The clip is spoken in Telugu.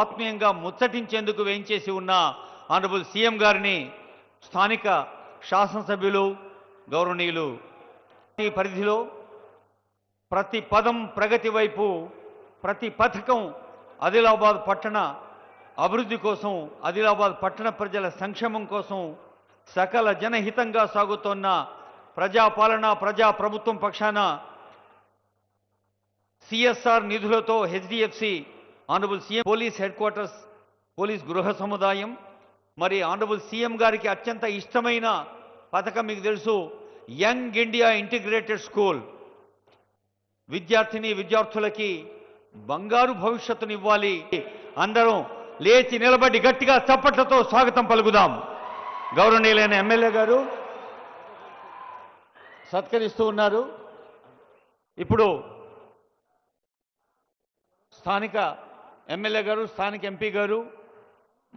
ఆత్మీయంగా ముచ్చటించేందుకు వేయించేసి ఉన్న ఆనరబుల్ సీఎం గారిని స్థానిక శాసనసభ్యులు గౌరవనీయులు ఈ పరిధిలో ప్రతి పదం ప్రగతి వైపు, ప్రతి పథకం ఆదిలాబాద్ పట్టణ అభివృద్ధి కోసం, ఆదిలాబాద్ పట్టణ ప్రజల సంక్షేమం కోసం సకల జనహితంగా సాగుతోన్న ప్రజాపాలన, ప్రజా ప్రభుత్వం పక్షాన సిఎస్ఆర్ నిధులతో HDFC honourable CM police head quarters, police గృహ సముదాయం, మరి ఆనరబుల్ సీఎం గారికి అత్యంత ఇష్టమైన పథకం మీకు తెలుసు, యంగ్ ఇండియా ఇంటిగ్రేటెడ్ స్కూల్. విద్యార్థులకి బంగారు భవిష్యత్తునివ్వాలి. అందరం లేచి నిలబడి గట్టిగా చప్పట్లతో స్వాగతం పలుకుదాం. గౌరవనీయులైన ఎమ్మెల్యే గారు సత్కరిస్తూ ఉన్నారు. ఇప్పుడు స్థానిక ఎమ్మెల్యే గారు, స్థానిక ఎంపీ గారు